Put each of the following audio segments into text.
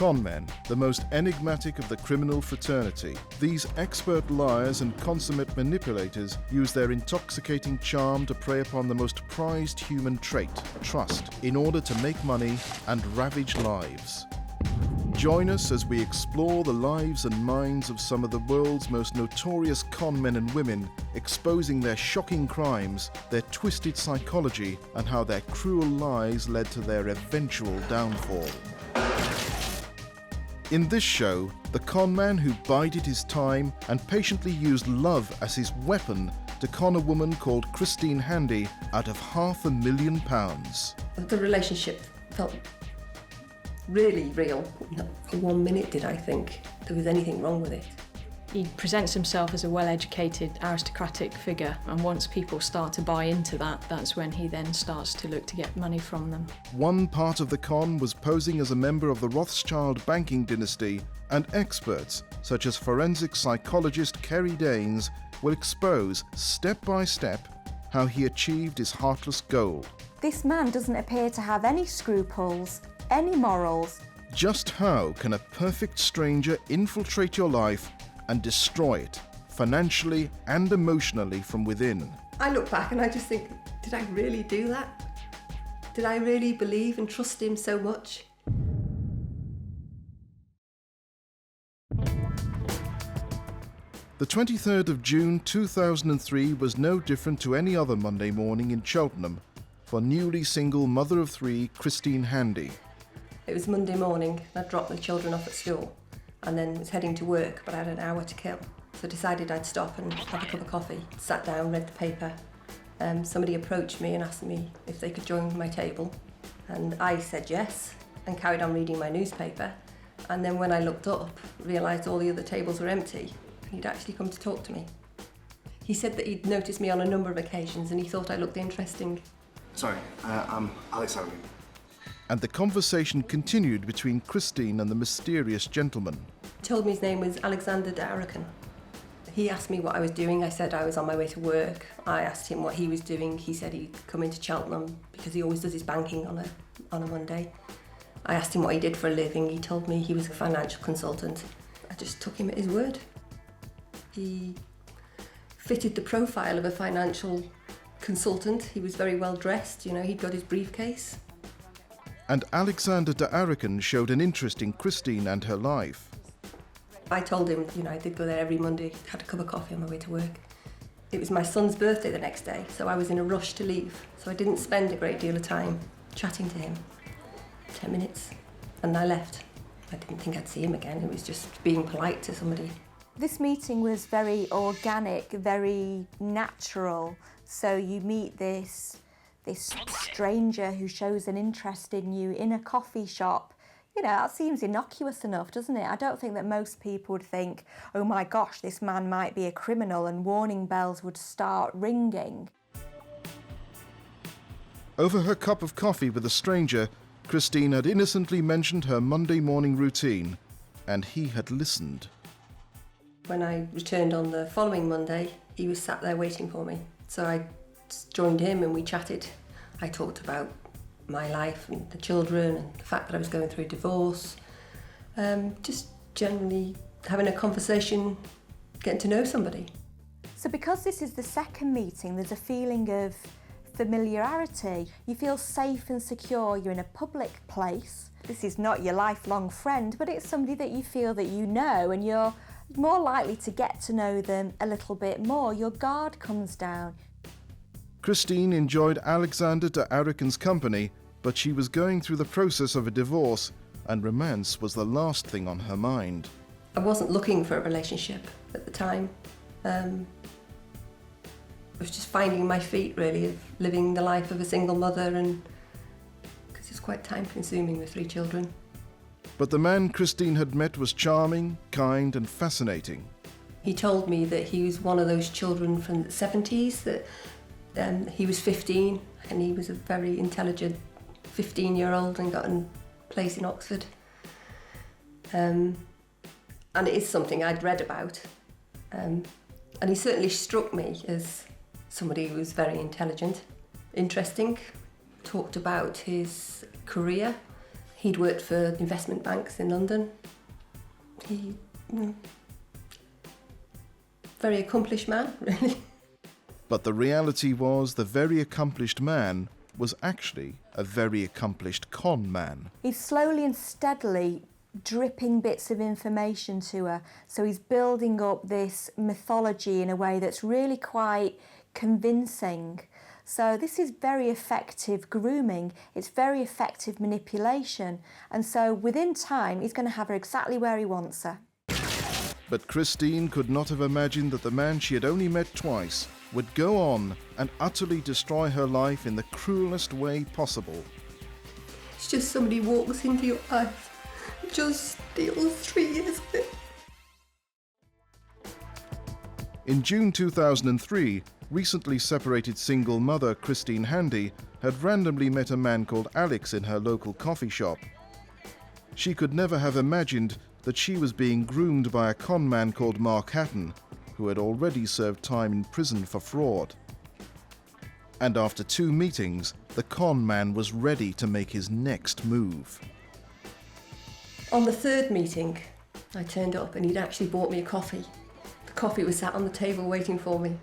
Con men, the most enigmatic of the criminal fraternity. These expert liars and consummate manipulators use their intoxicating charm to prey upon the most prized human trait, trust, in order to make money and ravage lives. Join us as we explore the lives and minds of some of the world's most notorious con men and women, exposing their shocking crimes, their twisted psychology, and how their cruel lies led to their eventual downfall. In this show, the con man who bided his time and patiently used love as his weapon to con a woman called Christine Handy out of £500,000. The relationship felt really real. Not for 1 minute did I think there was anything wrong with it. He presents himself as a well-educated, aristocratic figure, and once people start to buy into that, that's when he then starts to look to get money from them. One part of the con was posing as a member of the Rothschild banking dynasty, and experts, such as forensic psychologist Kerry Danes, will expose, step by step, how he achieved his heartless goal. This man doesn't appear to have any scruples, any morals. Just how can a perfect stranger infiltrate your life and destroy it, financially and emotionally from within? I look back and I just think, did I really do that? Did I really believe and trust him so much? The 23rd of June 2003 was no different to any other Monday morning in Cheltenham for newly single mother of three Christine Handy. It was Monday morning. I dropped the children off at school and then was heading to work, but I had an hour to kill. So I decided I'd stop and have a cup of coffee. Sat down, read the paper. Somebody approached me and asked me if they could join my table. And I said yes and carried on reading my newspaper. And then when I looked up, realised all the other tables were empty. And he'd actually come to talk to me. He said that he'd noticed me on a number of occasions and he thought I looked interesting. Sorry, I'm Alex Harrowing. And the conversation continued between Christine and the mysterious gentleman. He told me his name was Alexander de Arakan. He asked me what I was doing. I said I was on my way to work. I asked him what he was doing. He said he'd come into Cheltenham because he always does his banking on a Monday. I asked him what he did for a living. He told me he was a financial consultant. I just took him at his word. He fitted the profile of a financial consultant. He was very well dressed, you know, he'd got his briefcase. And Alexander de Arakan showed an interest in Christine and her life. I told him, you know, I did go there every Monday, had a cup of coffee on my way to work. It was my son's birthday the next day, so I was in a rush to leave. So I didn't spend a great deal of time chatting to him. 10 minutes, and I left. I didn't think I'd see him again. It was just being polite to somebody. This meeting was very organic, very natural. So you meet this stranger who shows an interest in you in a coffee shop. You know, that seems innocuous enough, doesn't it? I don't think that most people would think, oh my gosh, this man might be a criminal, and warning bells would start ringing. Over her cup of coffee with a stranger, Christine had innocently mentioned her Monday morning routine, and he had listened. When I returned on the following Monday, he was sat there waiting for me. So I joined him and we chatted. I talked about my life and the children and the fact that I was going through a divorce. Just generally having a conversation, getting to know somebody. So because this is the second meeting, there's a feeling of familiarity. You feel safe and secure, you're in a public place. This is not your lifelong friend, but it's somebody that you feel that you know, and you're more likely to get to know them a little bit more. Your guard comes down. Christine enjoyed Alexander de Arakan's company, but she was going through the process of a divorce, and romance was the last thing on her mind. I wasn't looking for a relationship at the time. I was just finding my feet, really, of living the life of a single mother, and because it's quite time-consuming with 3 children. But the man Christine had met was charming, kind and fascinating. He told me that he was one of those children from the 70s, that he was 15 and he was a very intelligent 15-year-old and got a place in Oxford. And it is something I'd read about. And he certainly struck me as somebody who was very intelligent, interesting, talked about his career. He'd worked for investment banks in London. Very accomplished man, really. But the reality was the very accomplished man was actually a very accomplished con man. He's slowly and steadily dripping bits of information to her. So he's building up this mythology in a way that's really quite convincing. So this is very effective grooming. It's very effective manipulation. And so within time, he's going to have her exactly where he wants her. But Christine could not have imagined that the man she had only met twice would go on and utterly destroy her life in the cruelest way possible. It's just somebody walks into your life, just steals 3 years of it. In June 2003, recently separated single mother Christine Handy had randomly met a man called Alex in her local coffee shop. She could never have imagined that she was being groomed by a con man called Mark Hatton, who had already served time in prison for fraud. And after 2 meetings, the con man was ready to make his next move. On the 3rd meeting, I turned up and he'd actually bought me a coffee. The coffee was sat on the table waiting for me.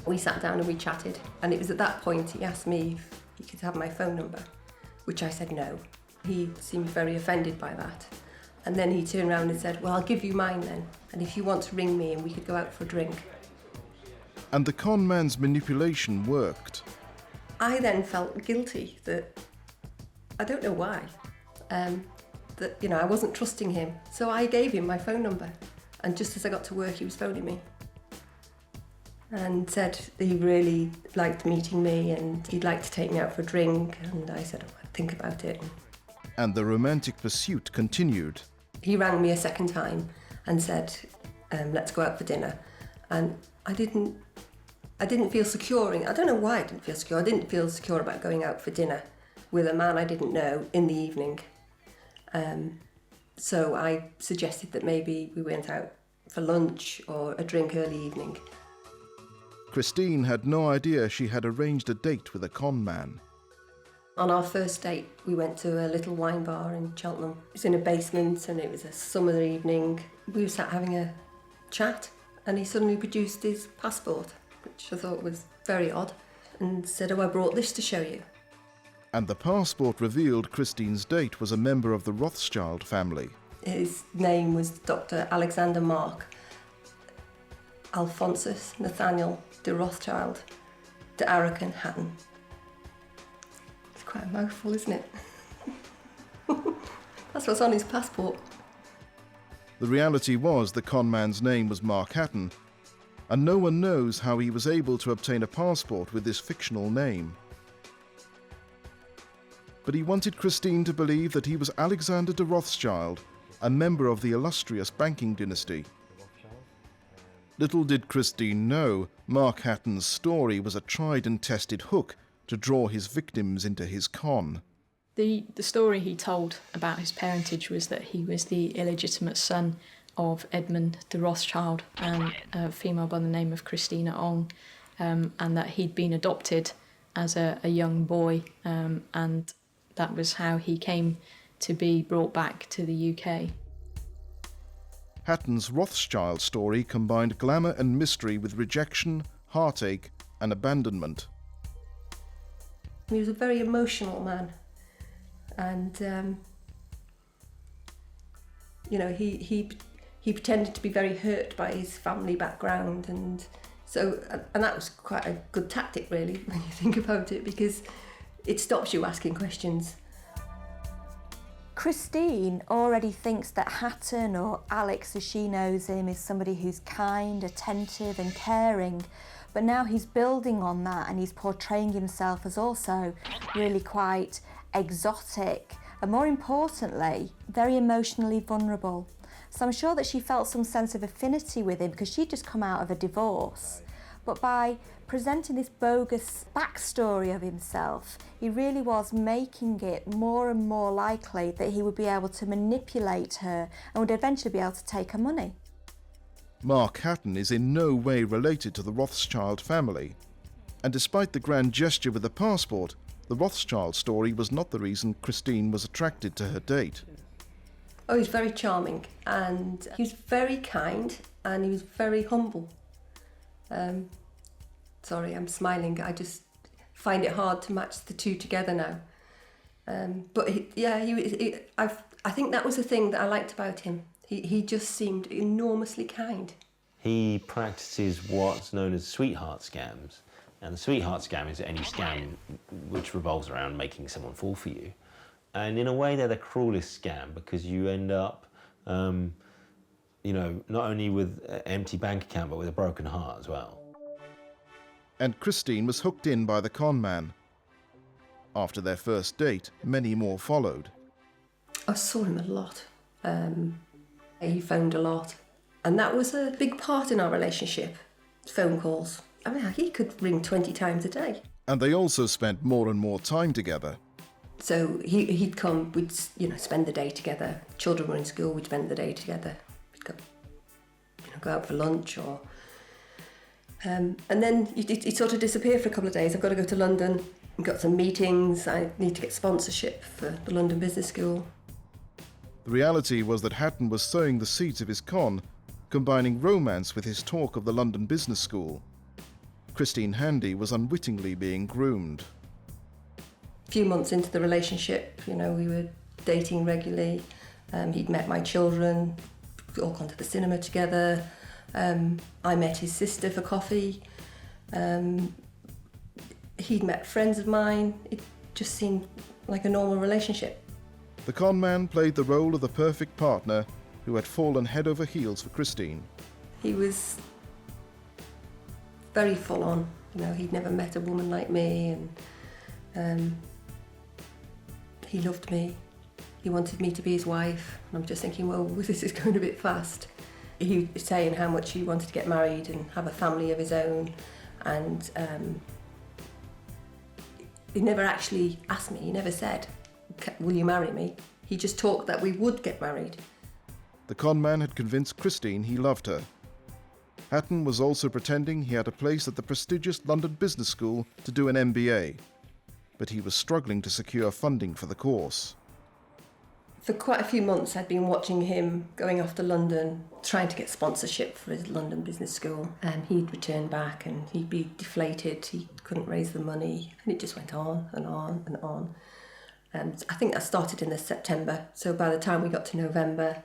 We sat down and we chatted, and it was at that point he asked me if he could have my phone number, which I said no. He seemed very offended by that. And then he turned around and said, well, I'll give you mine then, and if you want to ring me and we could go out for a drink. And the con man's manipulation worked. I then felt guilty that, I don't know why, that, I wasn't trusting him. So I gave him my phone number, and just as I got to work, he was phoning me. And said he really liked meeting me and he'd like to take me out for a drink, and I said, I'd think about it. And the romantic pursuit continued. He rang me a second time and said, let's go out for dinner. And I didn't feel secure. I don't know why I didn't feel secure. I didn't feel secure about going out for dinner with a man I didn't know in the evening. So I suggested that maybe we went out for lunch or a drink early evening. Christine had no idea she had arranged a date with a con man. On our first date, we went to a little wine bar in Cheltenham. It was in a basement and it was a summer evening. We were sat having a chat and he suddenly produced his passport, which I thought was very odd, and said, I brought this to show you. And the passport revealed Christine's date was a member of the Rothschild family. His name was Dr. Alexander Mark Alphonsus Nathaniel de Rothschild de Arakan Hatton. It's quite a mouthful, isn't it? That's what's on his passport. The reality was the con man's name was Mark Hatton, and no one knows how he was able to obtain a passport with this fictional name. But he wanted Christine to believe that he was Alexander de Rothschild, a member of the illustrious banking dynasty. Little did Christine know, Mark Hatton's story was a tried and tested hook to draw his victims into his con. The story he told about his parentage was that he was the illegitimate son of Edmund de Rothschild and a female by the name of Christina Ong, and that he'd been adopted as a young boy, and that was how he came to be brought back to the UK. Hatton's Rothschild story combined glamour and mystery with rejection, heartache, and abandonment. He was a very emotional man, and he pretended to be very hurt by his family background, and that was quite a good tactic, really, when you think about it, because it stops you asking questions. Christine already thinks that Hatton, or Alex as she knows him, is somebody who's kind, attentive and caring. But now he's building on that and he's portraying himself as also really quite exotic and, more importantly, very emotionally vulnerable. So I'm sure that she felt some sense of affinity with him because she'd just come out of a divorce. But by presenting this bogus backstory of himself, he really was making it more and more likely that he would be able to manipulate her and would eventually be able to take her money. Mark Hatton is in no way related to the Rothschild family, and despite the grand gesture with the passport, The Rothschild story was not the reason Christine was attracted to her date. Oh, he's very charming, and he was very kind, and he was very humble. Sorry, I'm smiling. I just find it hard to match the two together now. But I think that was the thing that I liked about him. He just seemed enormously kind. He practices what's known as sweetheart scams. And the sweetheart scam is any scam which revolves around making someone fall for you. And in a way, they're the cruelest scam because you end up, not only with an empty bank account, but with a broken heart as well. And Christine was hooked in by the con man. After their first date, many more followed. I saw him a lot. He phoned a lot. And that was a big part in our relationship, phone calls. I mean, he could ring 20 times a day. And they also spent more and more time together. So he'd come, we'd spend the day together. Children were in school, we'd spend the day together. We'd go out for lunch or... and then he'd sort of disappear for a couple of days. I've got to go to London, I've got some meetings, I need to get sponsorship for the London Business School. The reality was that Hatton was sowing the seeds of his con, combining romance with his talk of the London Business School. Christine Handy was unwittingly being groomed. A few months into the relationship, we were dating regularly. He'd met my children, we'd all gone to the cinema together. I met his sister for coffee. He'd met friends of mine. It just seemed like a normal relationship. The con man played the role of the perfect partner who had fallen head over heels for Christine. He was very full on. He'd never met a woman like me, and he loved me. He wanted me to be his wife. And I'm just thinking, well, this is going a bit fast. He was saying how much he wanted to get married and have a family of his own, and he never actually asked me. He never said, will you marry me? He just talked that we would get married. The con man had convinced Christine he loved her. Hatton was also pretending he had a place at the prestigious London Business School to do an MBA, but he was struggling to secure funding for the course. For quite a few months I'd been watching him going off to London, trying to get sponsorship for his London Business School, and he'd return back and he'd be deflated, he couldn't raise the money, and it just went on and on and on. And I think that started in the September, so by the time we got to November,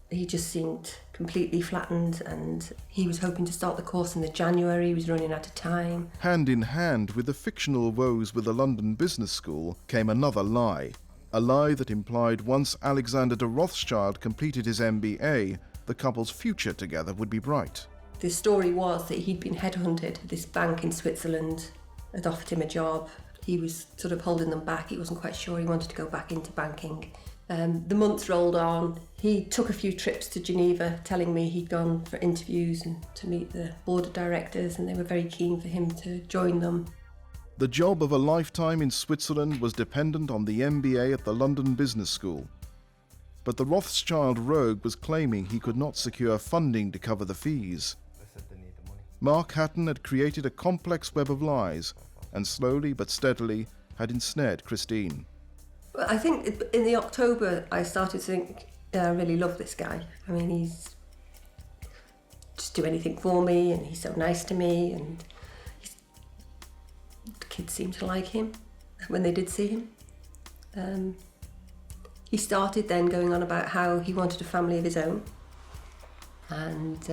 he just seemed completely flattened, and he was hoping to start the course in the January. He was running out of time. Hand in hand with the fictional woes with the London Business School came another lie. A lie that implied once Alexander de Rothschild completed his MBA, the couple's future together would be bright. The story was that he'd been headhunted. This bank in Switzerland had offered him a job. He was sort of holding them back. He wasn't quite sure he wanted to go back into banking. The months rolled on. He took a few trips to Geneva, telling me he'd gone for interviews and to meet the board of directors, and they were very keen for him to join them. The job of a lifetime in Switzerland was dependent on the MBA at the London Business School. But the Rothschild rogue was claiming he could not secure funding to cover the fees. Mark Hatton had created a complex web of lies, and slowly but steadily had ensnared Christine. I think in the October I started to think, I really love this guy. I mean, he's just do anything for me, and he's so nice to me, and the kids seemed to like him when they did see him. He started then going on about how he wanted a family of his own, and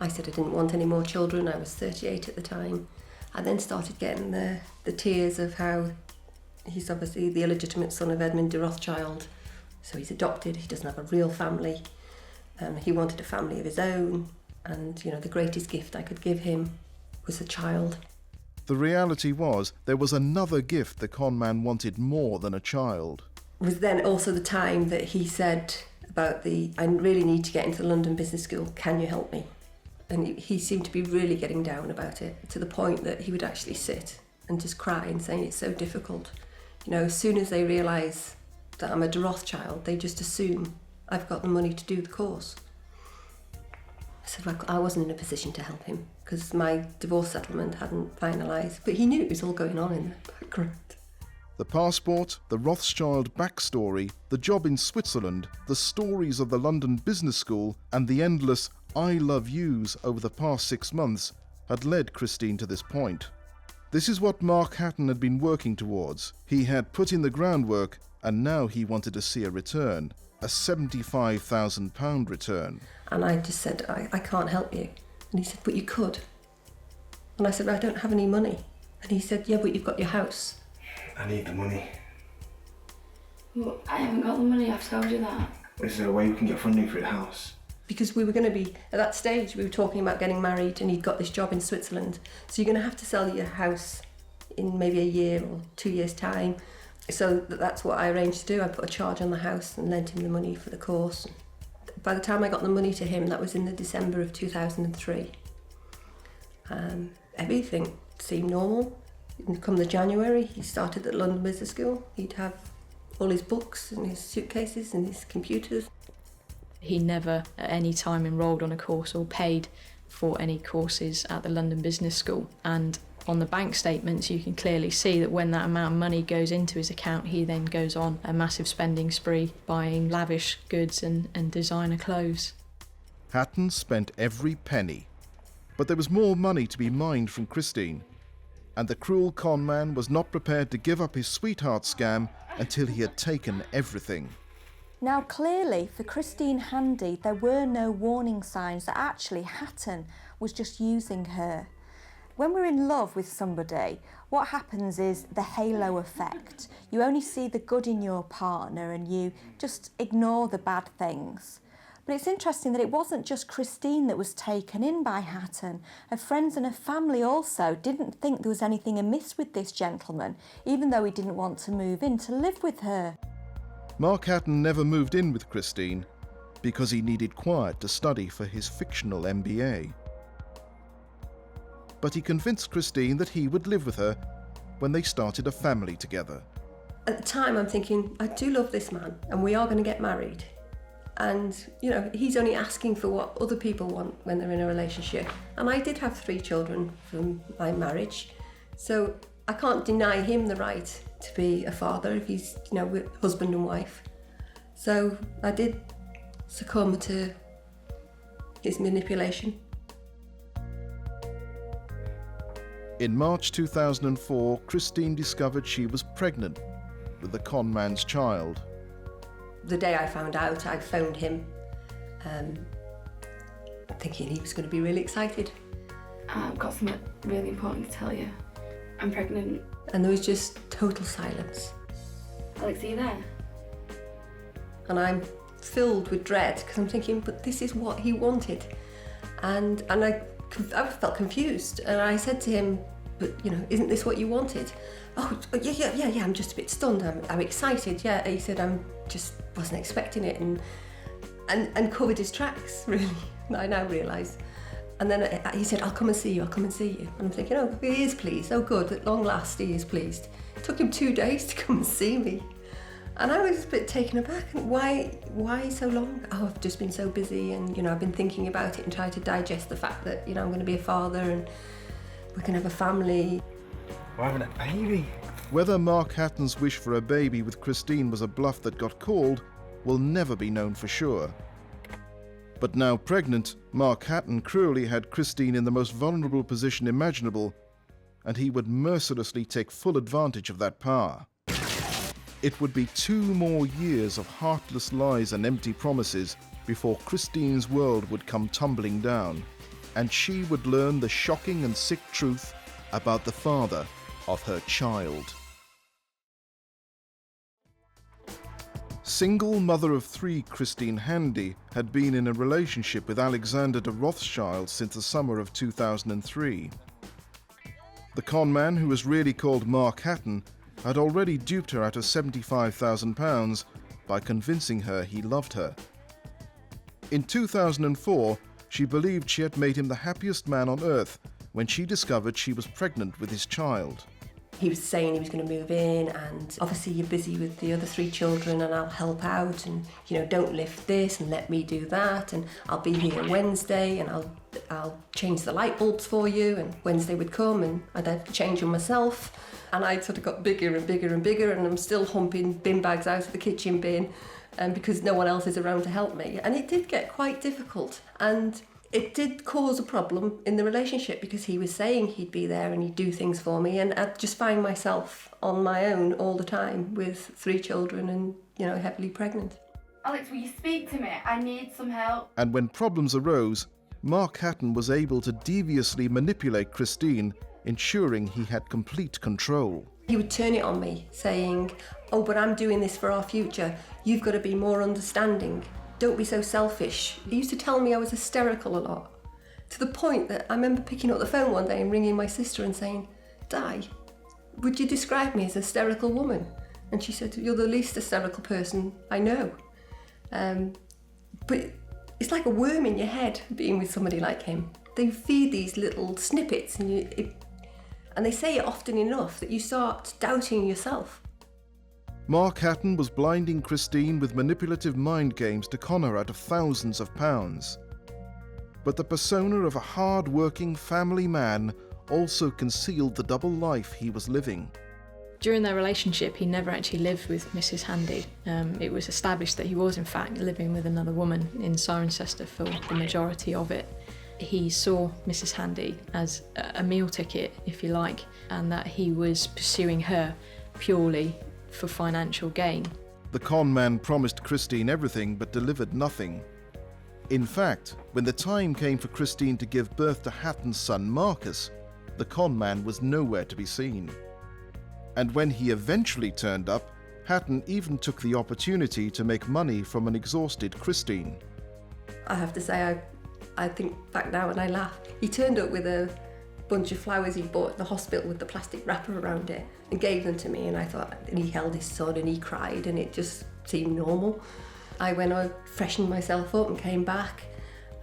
I said I didn't want any more children. I was 38 at the time. I then started getting the tears of how he's obviously the illegitimate son of Edmund de Rothschild, so he's adopted, he doesn't have a real family. He wanted a family of his own, and the greatest gift I could give him was a child. The reality was there was another gift the con man wanted more than a child. It was then also the time that he said about I really need to get into the London Business School, can you help me? And he seemed to be really getting down about it, to the point that he would actually sit and just cry and saying it's so difficult. As soon as they realise that I'm a de Rothschild, they just assume I've got the money to do the course. said, well, I wasn't in a position to help him because my divorce settlement hadn't finalised. But he knew it was all going on in the background. The passport, the Rothschild backstory, the job in Switzerland, the stories of the London Business School, and the endless I love yous over the past 6 months had led Christine to this point. This is what Mark Hatton had been working towards. He had put in the groundwork, and now he wanted to see a return, a £75,000 return. And I just said, I can't help you. And he said, but you could. And I said, I don't have any money. And he said, yeah, but you've got your house. I need the money. Well, I haven't got the money, I've told you that. Is there a way we can get funding for the house? Because we were going to be, at that stage, we were talking about getting married and he'd got this job in Switzerland. So you're going to have to sell your house in maybe a year or 2 years' time. So that's what I arranged to do. I put a charge on the house and lent him the money for the course. By the time I got the money to him, that was in the December of 2003. Everything seemed normal. Come the January, he started at London Business School. He'd have all his books and his suitcases and his computers. He never at any time enrolled on a course or paid for any courses at the London Business School. And on the bank statements, you can clearly see that when that amount of money goes into his account, he then goes on a massive spending spree, buying lavish goods and designer clothes. Hatton spent every penny. But there was more money to be mined from Christine. And the cruel con man was not prepared to give up his sweetheart scam until he had taken everything. Now clearly for Christine Handy there were no warning signs that actually Hatton was just using her. When we're in love with somebody, what happens is the halo effect. You only see the good in your partner and you just ignore the bad things. But it's interesting that it wasn't just Christine that was taken in by Hatton. Her friends and her family also didn't think there was anything amiss with this gentleman, even though he didn't want to move in to live with her. Mark Hatton never moved in with Christine because he needed quiet to study for his fictional MBA. But he convinced Christine that he would live with her when they started a family together. At the time, I'm thinking, I do love this man and we are going to get married. And, you know, he's only asking for what other people want when they're in a relationship. And I did have 3 children from my marriage. So I can't deny him the right to be a father if he's, you know, with husband and wife. So I did succumb to his manipulation. In March 2004, Christine discovered she was pregnant with the con man's child. The day I found out, I phoned him, thinking he was going to be really excited. I've got something really important to tell you. I'm pregnant. And there was just total silence. Alex, are you there? And I'm filled with dread because I'm thinking, but this is what he wanted. And I felt confused. And I said to him, but, you know, isn't this what you wanted? Oh, yeah, I'm just a bit stunned. I'm excited, yeah. He said, just wasn't expecting it, and covered his tracks, really. I now realise. And then he said, I'll come and see you. And I'm thinking, oh, he is pleased. Oh, good, at long last he is pleased. It took him 2 days to come and see me. And I was a bit taken aback. Why so long? Oh, I've just been so busy, and, you know, I've been thinking about it and trying to digest the fact that, you know, I'm going to be a father and we're going to have a family. We're having a baby. Whether Mark Hatton's wish for a baby with Christine was a bluff that got called will never be known for sure. But now pregnant, Mark Hatton cruelly had Christine in the most vulnerable position imaginable, and he would mercilessly take full advantage of that power. It would be 2 more years of heartless lies and empty promises before Christine's world would come tumbling down, and she would learn the shocking and sick truth about the father of her child. Single mother of 3 Christine Handy had been in a relationship with Alexander de Rothschild since the summer of 2003. The con man, who was really called Mark Hatton, had already duped her out of £75,000 by convincing her he loved her. In 2004, she believed she had made him the happiest man on earth when she discovered she was pregnant with his child. He was saying he was going to move in, and obviously you're busy with the other 3 children and I'll help out, and don't lift this and let me do that, and I'll be here Wednesday and I'll change the light bulbs for you. And Wednesday would come and I'd have to change them myself, and I sort of got bigger and bigger and bigger, and I'm still humping bin bags out of the kitchen bin because no one else is around to help me. And it did get quite difficult, and it did cause a problem in the relationship because he was saying he'd be there and he'd do things for me, and I'd just find myself on my own all the time with 3 children and, heavily pregnant. Alex, will you speak to me? I need some help. And when problems arose, Mark Hatton was able to deviously manipulate Christine, ensuring he had complete control. He would turn it on me, saying, "Oh, but I'm doing this for our future. You've got to be more understanding. Don't be so selfish." He used to tell me I was hysterical a lot, to the point that I remember picking up the phone one day and ringing my sister and saying, "Di, would you describe me as a hysterical woman?" And she said, "You're the least hysterical person I know." But it's like a worm in your head being with somebody like him. They feed these little snippets, and they say it often enough that you start doubting yourself. Mark Hatton was blinding Christine with manipulative mind games to con her out of thousands of pounds. But the persona of a hard-working family man also concealed the double life he was living. During their relationship, he never actually lived with Mrs. Handy. It was established that he was in fact living with another woman in Cirencester for the majority of it. He saw Mrs. Handy as a meal ticket, if you like, and that he was pursuing her purely for financial gain. The con man promised Christine everything but delivered nothing. In fact, when the time came for Christine to give birth to Hatton's son Marcus, the con man was nowhere to be seen. And when he eventually turned up, Hatton even took the opportunity to make money from an exhausted Christine. I have to say, I think back now and I laugh. He turned up with a bunch of flowers he bought at the hospital with the plastic wrapper around it and gave them to me, and I thought, and he held his son and he cried, and it just seemed normal. I went on, freshened myself up and came back,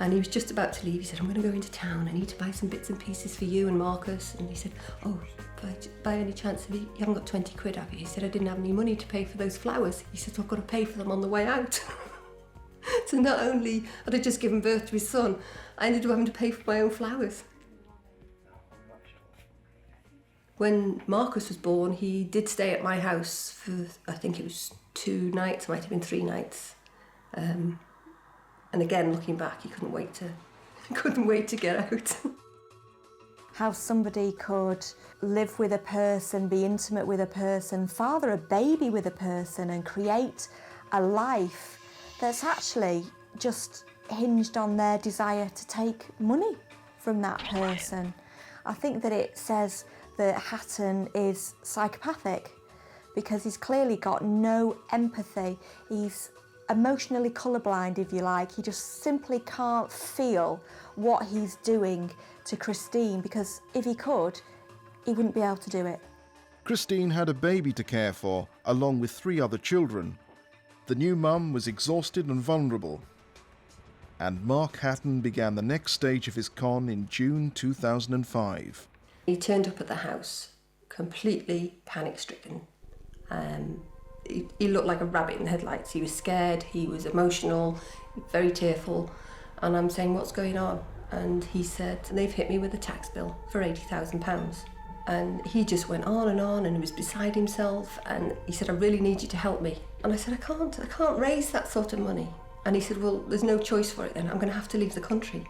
and he was just about to leave. He said, "I'm going to go into town, I need to buy some bits and pieces for you and Marcus." And he said, "Oh, by any chance, you haven't got 20 quid, have you?" He said, "I didn't have any money to pay for those flowers." He said, "So I've got to pay for them on the way out." So not only had I just given birth to his son, I ended up having to pay for my own flowers. When Marcus was born, he did stay at my house for, I think it was 2 nights, might have been 3 nights. And again, looking back, he couldn't wait to get out. How somebody could live with a person, be intimate with a person, father a baby with a person, and create a life that's actually just hinged on their desire to take money from that person. I think that it says that Hatton is psychopathic because he's clearly got no empathy. He's emotionally colourblind, if you like. He just simply can't feel what he's doing to Christine, because if he could, he wouldn't be able to do it. Christine had a baby to care for, along with 3 other children. The new mum was exhausted and vulnerable. And Mark Hatton began the next stage of his con in June 2005. He turned up at the house, completely panic-stricken. He looked like a rabbit in the headlights. He was scared, he was emotional, very tearful. And I'm saying, "What's going on?" And he said, "They've hit me with a tax bill for £80,000. And he just went on and he was beside himself. And he said, "I really need you to help me." And I said, I can't raise that sort of money. And he said, "Well, there's no choice for it then. I'm going to have to leave the country."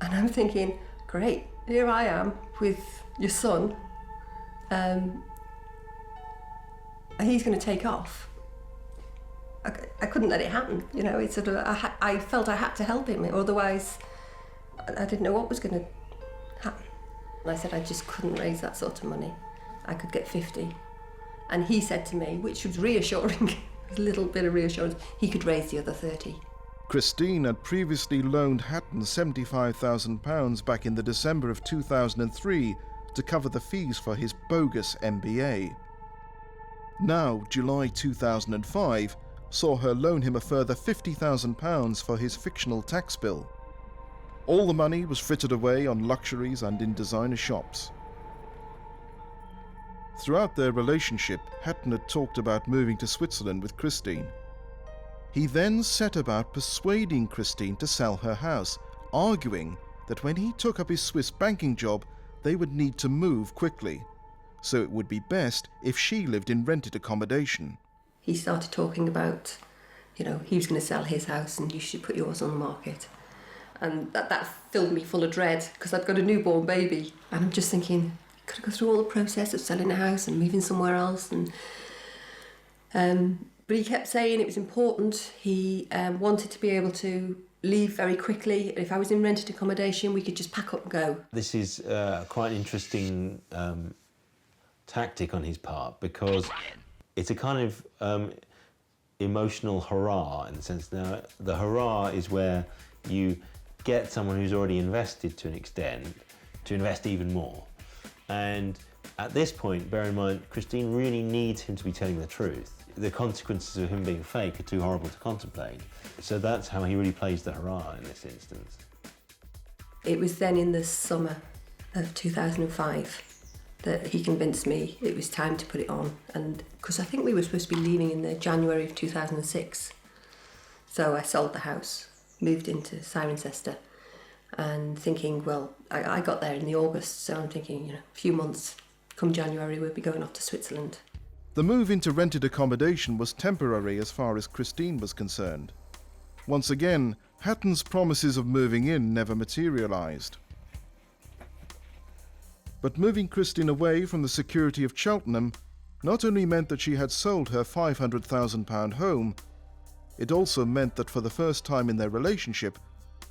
And I'm thinking, great, here I am with your son. And he's going to take off. I couldn't let it happen, It's sort of, I felt I had to help him, otherwise I didn't know what was going to happen. And I said I just couldn't raise that sort of money. I could get 50. And he said to me, which was reassuring, a little bit of reassurance, he could raise the other 30. Christine had previously loaned Hatton £75,000 back in the December of 2003 to cover the fees for his bogus MBA. Now, July 2005 saw her loan him a further £50,000 for his fictional tax bill. All the money was frittered away on luxuries and in designer shops. Throughout their relationship, Hatton had talked about moving to Switzerland with Christine. He then set about persuading Christine to sell her house, arguing that when he took up his Swiss banking job, they would need to move quickly, so it would be best if she lived in rented accommodation. He started talking about, he was going to sell his house and you should put yours on the market. And that filled me full of dread because I'd got a newborn baby. And I'm just thinking, could I go through all the process of selling a house and moving somewhere else? But he kept saying it was important. He wanted to be able to leave very quickly. If I was in rented accommodation, we could just pack up and go. This is quite an interesting tactic on his part, because it's a kind of emotional hurrah, in the sense now the hurrah is where you get someone who's already invested to an extent to invest even more. And at this point, bear in mind, Christine really needs him to be telling the truth. The consequences of him being fake are too horrible to contemplate. So that's how he really plays the hurrah in this instance. It was then in the summer of 2005 that he convinced me it was time to put it on. And because I think we were supposed to be leaving in the January of 2006. So I sold the house, moved into Cirencester, and thinking, well, I got there in the August, so I'm thinking, a few months, come January, we'll be going off to Switzerland. The move into rented accommodation was temporary as far as Christine was concerned. Once again, Hatton's promises of moving in never materialised. But moving Christine away from the security of Cheltenham not only meant that she had sold her £500,000 home, it also meant that for the first time in their relationship,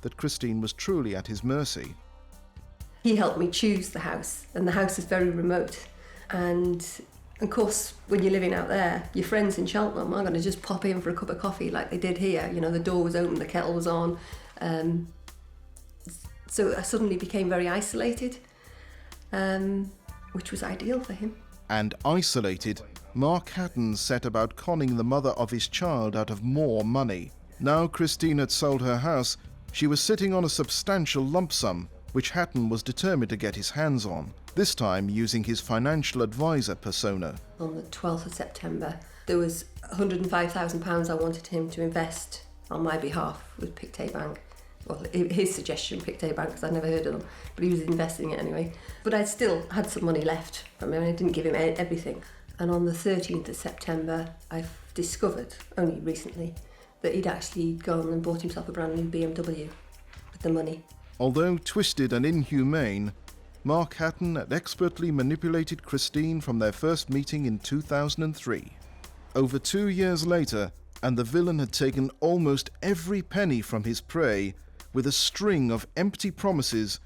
that Christine was truly at his mercy. He helped me choose the house, and the house is very remote. And of course, when you're living out there, your friends in Cheltenham are going to just pop in for a cup of coffee like they did here. The door was open, the kettle was on. So I suddenly became very isolated, which was ideal for him. And isolated, Mark Hatton set about conning the mother of his child out of more money. Now Christine had sold her house, she was sitting on a substantial lump sum, which Hatton was determined to get his hands on, this time using his financial advisor persona. On the 12th of September, there was £105,000 I wanted him to invest on my behalf with Pictet Bank. Well, his suggestion, Pictet Bank, because I'd never heard of them, but he was investing it anyway. But I still had some money left from him, I didn't give him everything. And on the 13th of September, I've discovered, only recently, that he'd actually gone and bought himself a brand new BMW with the money. Although twisted and inhumane, Mark Hatton had expertly manipulated Christine from their first meeting in 2003. Over 2 years later, and the villain had taken almost every penny from his prey with a string of empty promises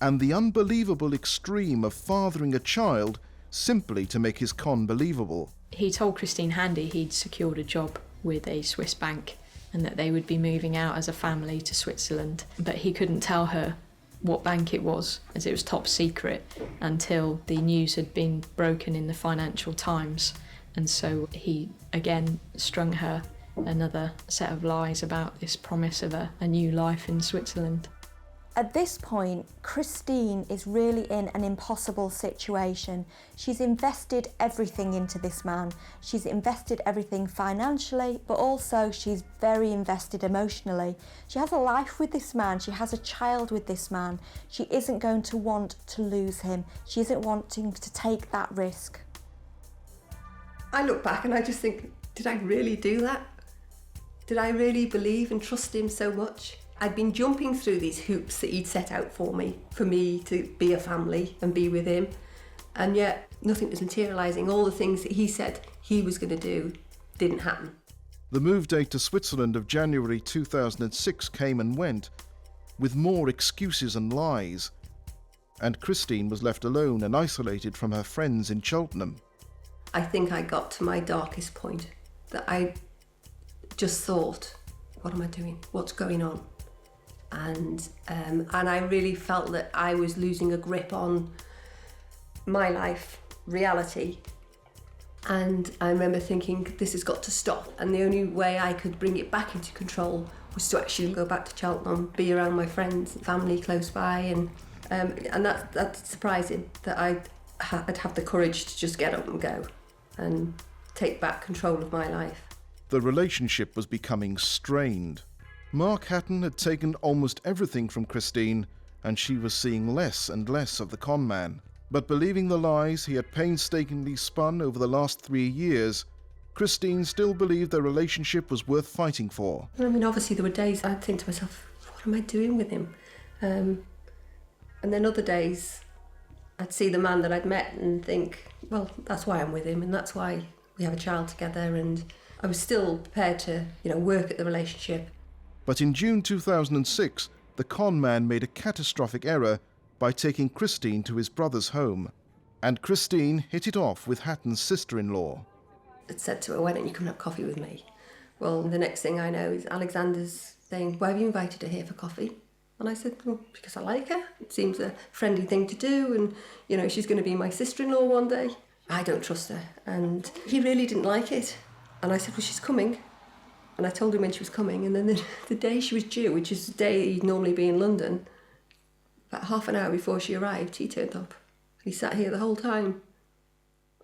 and the unbelievable extreme of fathering a child simply to make his con believable. He told Christine Handy he'd secured a job with a Swiss bank and that they would be moving out as a family to Switzerland, but he couldn't tell her what bank it was, as it was top secret, until the news had been broken in the Financial Times. And so he again strung her another set of lies about this promise of a new life in Switzerland. At this point, Christine is really in an impossible situation. She's invested everything into this man. She's invested everything financially, but also she's very invested emotionally. She has a life with this man. She has a child with this man. She isn't going to want to lose him. She isn't wanting to take that risk. I look back and I just think, did I really do that? Did I really believe and trust him so much? I'd been jumping through these hoops that he'd set out for me to be a family and be with him, and yet nothing was materialising. All the things that he said he was going to do didn't happen. The move date to Switzerland of January 2006 came and went, with more excuses and lies, and Christine was left alone and isolated from her friends in Cheltenham. I think I got to my darkest point, that I just thought, what am I doing? What's going on? And I really felt that I was losing a grip on my life, reality. And I remember thinking, this has got to stop. And the only way I could bring it back into control was to actually go back to Cheltenham, be around my friends and family close by. And that's surprising that I I'd have the courage to just get up and go and take back control of my life. The relationship was becoming strained. Mark Hatton had taken almost everything from Christine, and she was seeing less and less of the con man. But believing the lies he had painstakingly spun over the last 3 years, Christine still believed their relationship was worth fighting for. I mean, obviously there were days I'd think to myself, what am I doing with him? And then other days I'd see the man that I'd met and think, well, that's why I'm with him and that's why we have a child together, and I was still prepared to, work at the relationship. But in June 2006, the con man made a catastrophic error by taking Christine to his brother's home. And Christine hit it off with Hatton's sister-in-law. I'd said to her, why don't you come and have coffee with me? Well, the next thing I know is Alexander's saying, why have you invited her here for coffee? And I said, well, because I like her. It seems a friendly thing to do, and, she's going to be my sister-in-law one day. I don't trust her. And he really didn't like it. And I said, well, she's coming. And I told him when she was coming, and then the day she was due, which is the day he'd normally be in London, about half an hour before she arrived, he turned up. He sat here the whole time.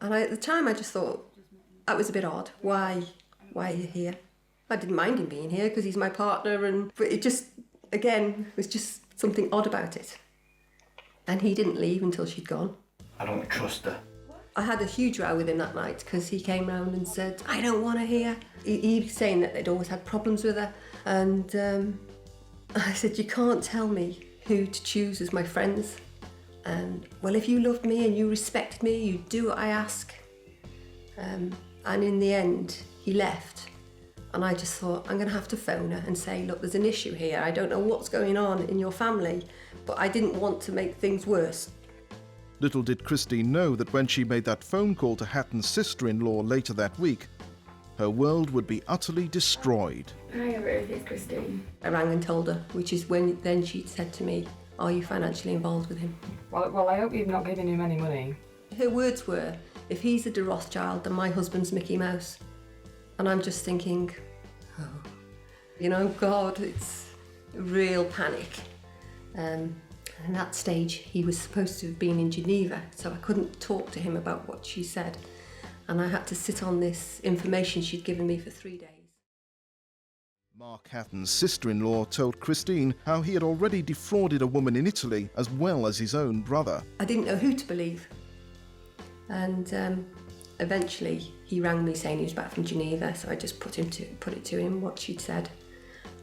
And at the time I just thought, that was a bit odd. Why are you here? I didn't mind him being here because he's my partner, but it just, again, was just something odd about it. And he didn't leave until she'd gone. I don't trust her. I had a huge row with him that night because he came round and said, I don't want her here. He was saying that they'd always had problems with her. And I said, you can't tell me who to choose as my friends. And, well, if you loved me and you respected me, you'd do what I ask. And in the end, he left. And I just thought, I'm going to have to phone her and say, look, there's an issue here. I don't know what's going on in your family, but I didn't want to make things worse. Little did Christine know that when she made that phone call to Hatton's sister-in-law later that week, her world would be utterly destroyed. Hi, Ruth, it's Christine. I rang and told her, which is when then she said to me, are you financially involved with him? Well, I hope you've not given him any money. Her words were, if he's a de Rothschild, then my husband's Mickey Mouse. And I'm just thinking, God, it's a real panic. And at that stage, he was supposed to have been in Geneva, so I couldn't talk to him about what she said. And I had to sit on this information she'd given me for 3 days. Mark Hatton's sister-in-law told Christine how he had already defrauded a woman in Italy as well as his own brother. I didn't know who to believe. And eventually he rang me saying he was back from Geneva, so I just put it to him what she'd said.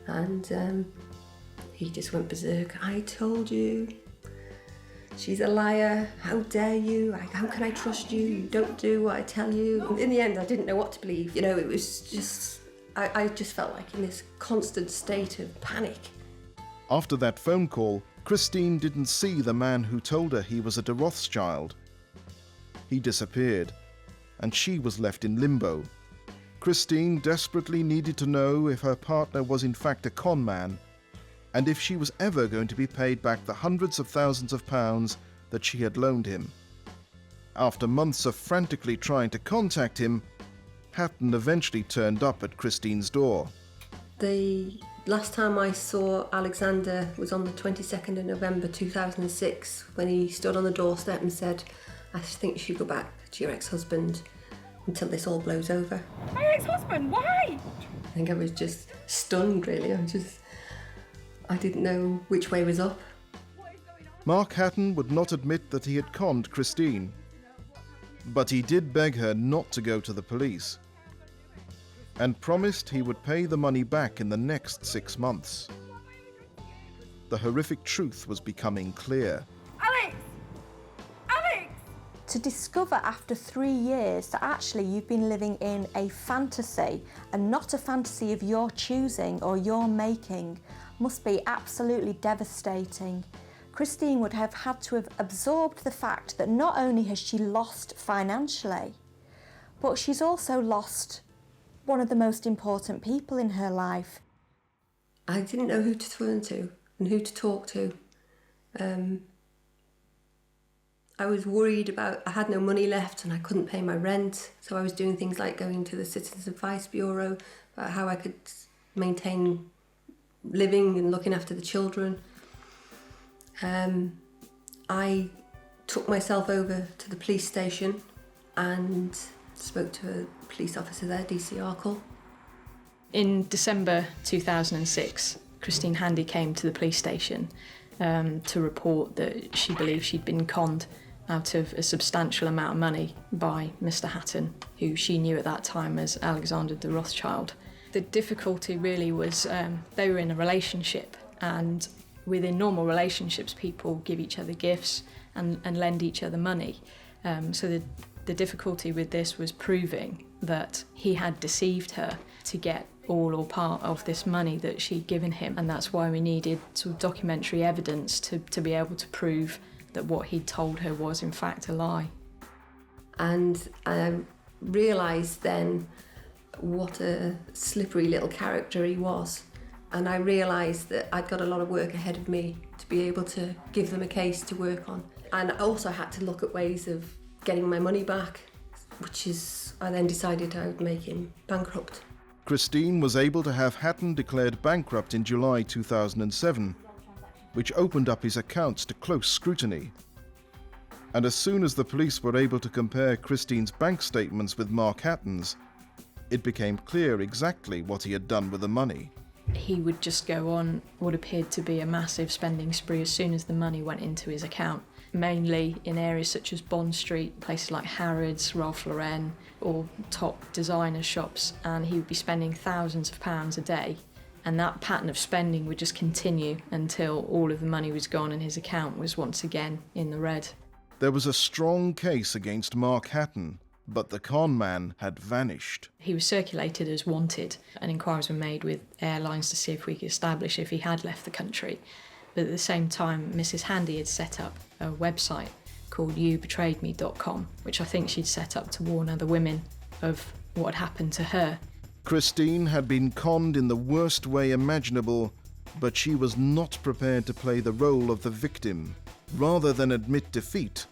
And he just went berserk. I told you. She's a liar. How dare you? How can I trust you? You don't do what I tell you. In the end, I didn't know what to believe. It was just, I just felt like in this constant state of panic. After that phone call, Christine didn't see the man who told her he was a de Rothschild. He disappeared, and she was left in limbo. Christine desperately needed to know if her partner was in fact a con man, and if she was ever going to be paid back the hundreds of thousands of pounds that she had loaned him. After months of frantically trying to contact him, Hatton eventually turned up at Christine's door. The last time I saw Alexander was on the 22nd of November 2006, when he stood on the doorstep and said, I think you should go back to your ex-husband until this all blows over. My ex-husband? Why? I think I was just stunned, really. I didn't know which way was up. Mark Hatton would not admit that he had conned Christine, but he did beg her not to go to the police and promised he would pay the money back in the next 6 months. The horrific truth was becoming clear. Alex! To discover after 3 years that actually you've been living in a fantasy and not a fantasy of your choosing or your making must be absolutely devastating. Christine would have had to have absorbed the fact that not only has she lost financially, but she's also lost one of the most important people in her life. I didn't know who to turn to and who to talk to. I was worried about, I had no money left and I couldn't pay my rent, so I was doing things like going to the Citizens Advice Bureau about how I could maintain living and looking after the children. I took myself over to the police station and spoke to a police officer there, DC Arkle. In December 2006, Christine Handy came to the police station to report that she believed she'd been conned out of a substantial amount of money by Mr. Hatton, who she knew at that time as Alexander de Rothschild. The difficulty really was they were in a relationship, and within normal relationships people give each other gifts and lend each other money. So the difficulty with this was proving that he had deceived her to get all or part of this money that she'd given him, and that's why we needed sort of documentary evidence to be able to prove that what he'd told her was in fact a lie. And I realised then what a slippery little character he was, and I realised that I'd got a lot of work ahead of me to be able to give them a case to work on. And I also had to look at ways of getting my money back, I then decided I would make him bankrupt. Christine was able to have Hatton declared bankrupt in July 2007, which opened up his accounts to close scrutiny. And as soon as the police were able to compare Christine's bank statements with Mark Hatton's, it became clear exactly what he had done with the money. He would just go on what appeared to be a massive spending spree as soon as the money went into his account, mainly in areas such as Bond Street, places like Harrods, Ralph Lauren, or top designer shops, and he would be spending thousands of pounds a day. And that pattern of spending would just continue until all of the money was gone and his account was once again in the red. There was a strong case against Mark Hatton, but the con man had vanished. He was circulated as wanted, and inquiries were made with airlines to see if we could establish if he had left the country. But at the same time, Mrs. Handy had set up a website called youbetrayedme.com, which I think she'd set up to warn other women of what had happened to her. Christine had been conned in the worst way imaginable, but she was not prepared to play the role of the victim. Rather than admit defeat,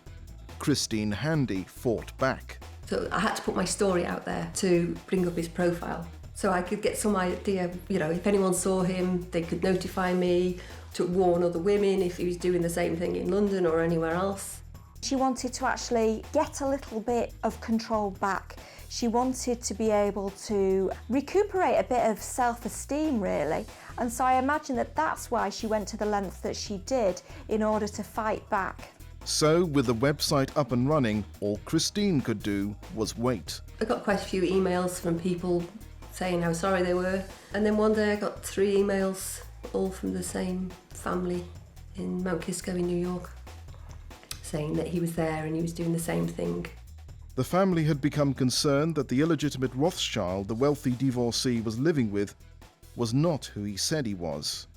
Christine Handy fought back. So I had to put my story out there to bring up his profile, so I could get some idea, if anyone saw him, they could notify me, to warn other women if he was doing the same thing in London or anywhere else. She wanted to actually get a little bit of control back. She wanted to be able to recuperate a bit of self-esteem, really. And so I imagine that that's why she went to the length that she did in order to fight back. So, with the website up and running, all Christine could do was wait. I got quite a few emails from people saying how sorry they were. And then one day I got 3 emails, all from the same family in Mount Kisco in New York, saying that he was there and he was doing the same thing. The family had become concerned that the illegitimate Rothschild the wealthy divorcee was living with was not who he said he was.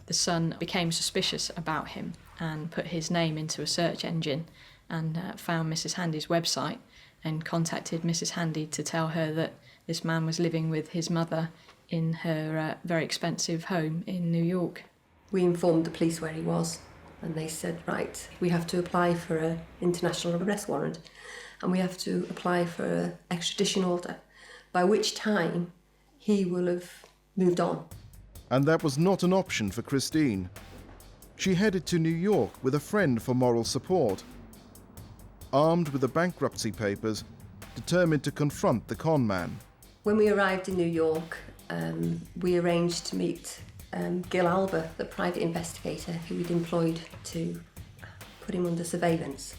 The son became suspicious about him and put his name into a search engine and found Mrs. Handy's website and contacted Mrs. Handy to tell her that this man was living with his mother in her very expensive home in New York. We informed the police where he was, and they said, right, we have to apply for an international arrest warrant and we have to apply for an extradition order, by which time he will have moved on. And that was not an option for Christine. She headed to New York with a friend for moral support. Armed with the bankruptcy papers, determined to confront the con man. When we arrived in New York, we arranged to meet Gil Alba, the private investigator who we'd employed to put him under surveillance.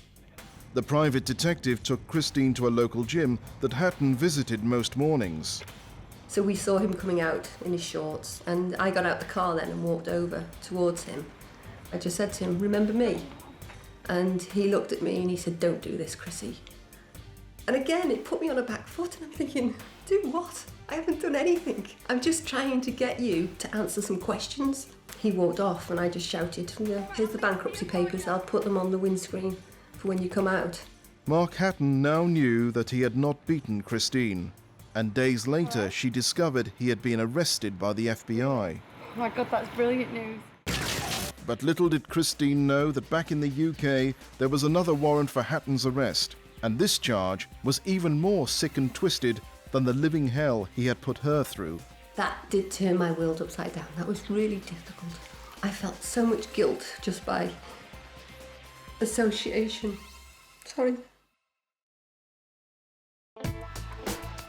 The private detective took Christine to a local gym that Hatton visited most mornings. So we saw him coming out in his shorts, and I got out the car then and walked over towards him. I just said to him, "Remember me?" And he looked at me and he said, "Don't do this, Chrissy." And again, it put me on a back foot, and I'm thinking, do what? I haven't done anything. I'm just trying to get you to answer some questions. He walked off and I just shouted, "Here's the bankruptcy papers, I'll put them on the windscreen for when you come out." Mark Hatton now knew that he had not beaten Christine, and days later she discovered he had been arrested by the FBI. Oh my God, that's brilliant news. But little did Christine know that back in the UK there was another warrant for Hatton's arrest, and this charge was even more sick and twisted than the living hell he had put her through. That did turn my world upside down. That was really difficult. I felt so much guilt just by association. Sorry.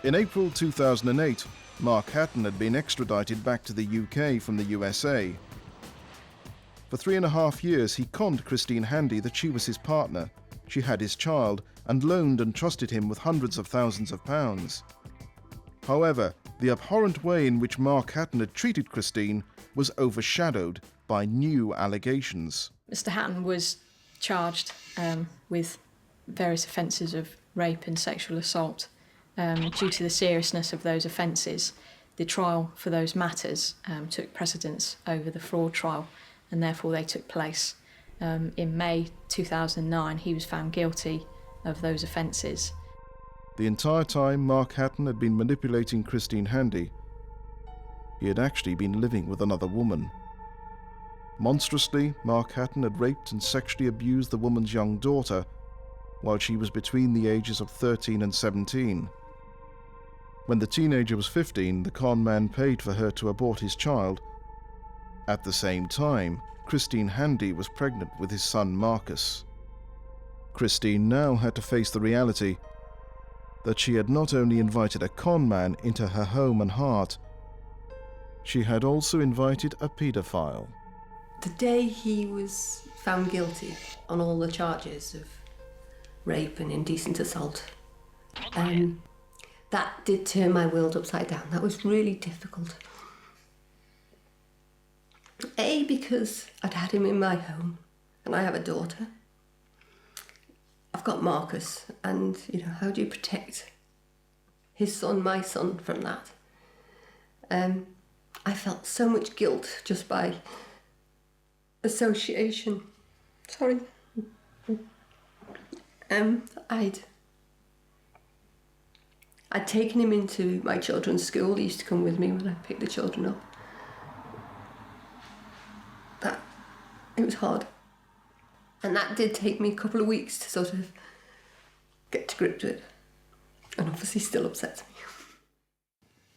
In April 2008, Mark Hatton had been extradited back to the UK from the USA. For 3.5 years, he conned Christine Handy that she was his partner, she had his child, and loaned and trusted him with hundreds of thousands of pounds. However, the abhorrent way in which Mark Hatton had treated Christine was overshadowed by new allegations. Mr. Hatton was charged with various offences of rape and sexual assault. Due to the seriousness of those offences, the trial for those matters took precedence over the fraud trial, and therefore they took place. In May 2009, he was found guilty of those offences. The entire time Mark Hatton had been manipulating Christine Handy, he had actually been living with another woman. Monstrously, Mark Hatton had raped and sexually abused the woman's young daughter while she was between the ages of 13 and 17. When the teenager was 15, the con man paid for her to abort his child. At the same time, Christine Handy was pregnant with his son Marcus. Christine now had to face the reality that she had not only invited a con man into her home and heart, she had also invited a paedophile. The day he was found guilty on all the charges of rape and indecent assault, that did turn my world upside down. That was really difficult. A, because I'd had him in my home and I have a daughter. I've got Marcus, and how do you protect his son, my son, from that? I felt so much guilt just by association. Sorry. I'd taken him into my children's school. He used to come with me when I picked the children up. It was hard. And that did take me a couple of weeks to sort of get to grips with. And obviously still upsets me.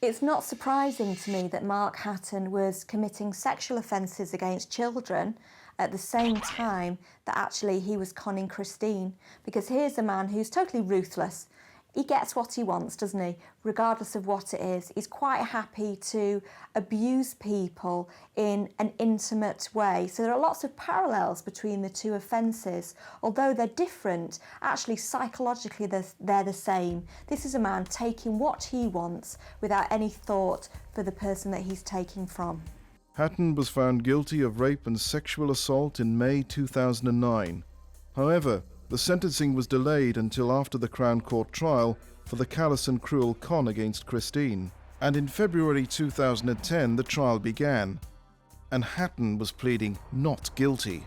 It's not surprising to me that Mark Hatton was committing sexual offences against children at the same time that actually he was conning Christine, because here's a man who's totally ruthless. He gets what he wants, doesn't he? Regardless of what it is. He's quite happy to abuse people in an intimate way. So there are lots of parallels between the two offences. Although they're different, actually psychologically they're the same. This is a man taking what he wants without any thought for the person that he's taking from. Hatton was found guilty of rape and sexual assault in May 2009. However, the sentencing was delayed until after the Crown Court trial for the callous and cruel con against Christine. And in February 2010, the trial began, and Hatton was pleading not guilty.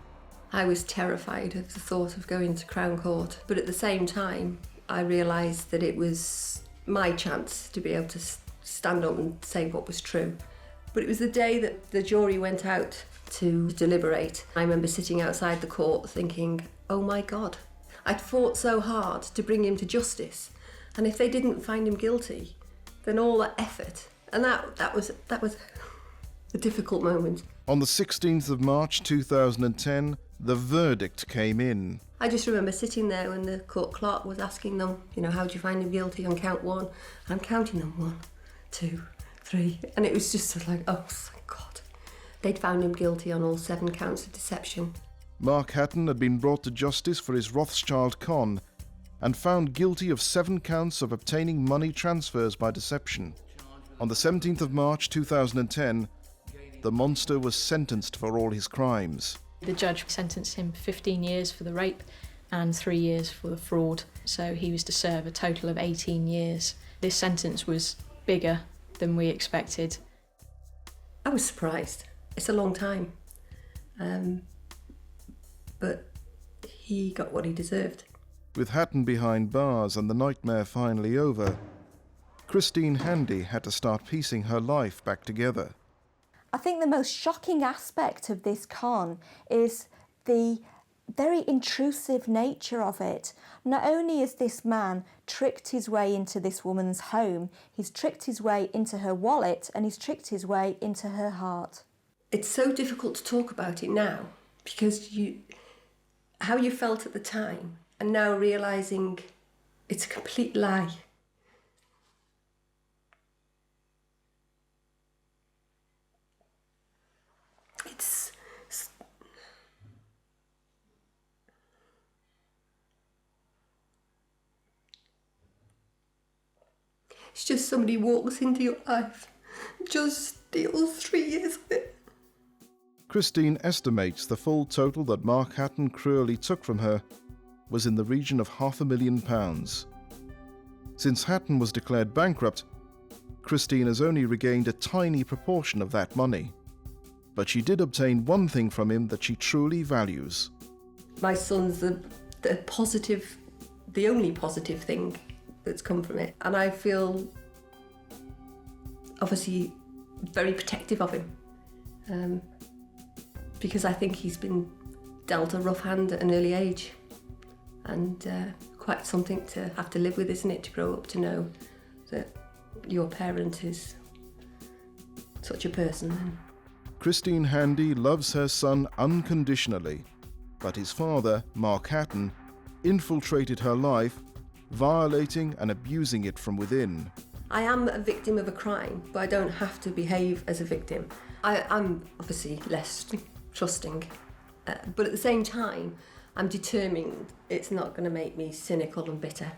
I was terrified of the thought of going to Crown Court, but at the same time, I realised that it was my chance to be able to stand up and say what was true. But it was the day that the jury went out to deliberate. I remember sitting outside the court thinking, oh my God, I'd fought so hard to bring him to justice, and if they didn't find him guilty, then all that effort, and that was a difficult moment. On the 16th of March 2010, the verdict came in. I just remember sitting there when the court clerk was asking them, how do you find him guilty on count one? I'm counting them 1, 2, 3, and it was just sort of like, oh thank God. They'd found him guilty on all 7 counts of deception. Mark Hatton had been brought to justice for his Rothschild con and found guilty of 7 counts of obtaining money transfers by deception. On the 17th of March 2010, the monster was sentenced for all his crimes. The judge sentenced him 15 years for the rape and 3 years for the fraud, so he was to serve a total of 18 years. This sentence was bigger than we expected. I was surprised. It's a long time. But he got what he deserved. With Hatton behind bars and the nightmare finally over, Christine Handy had to start piecing her life back together. I think the most shocking aspect of this con is the very intrusive nature of it. Not only has this man tricked his way into this woman's home, he's tricked his way into her wallet and he's tricked his way into her heart. It's so difficult to talk about it now because how you felt at the time And now realising it's a complete lie. It's just somebody walks into your life, just steals 3 years of it. Christine estimates the full total that Mark Hatton cruelly took from her was in the region of £500,000. Since Hatton was declared bankrupt, Christine has only regained a tiny proportion of that money. But she did obtain one thing from him that she truly values. My son's the only positive thing that's come from it. And I feel obviously very protective of him because I think he's been dealt a rough hand at an early age, and quite something to have to live with, isn't it, to grow up to know that your parent is such a person. Christine Handy loves her son unconditionally, but his father, Mark Hatton, infiltrated her life, violating and abusing it from within. I am a victim of a crime, but I don't have to behave as a victim. I'm obviously less trusting, but at the same time, I'm determined it's not going to make me cynical and bitter.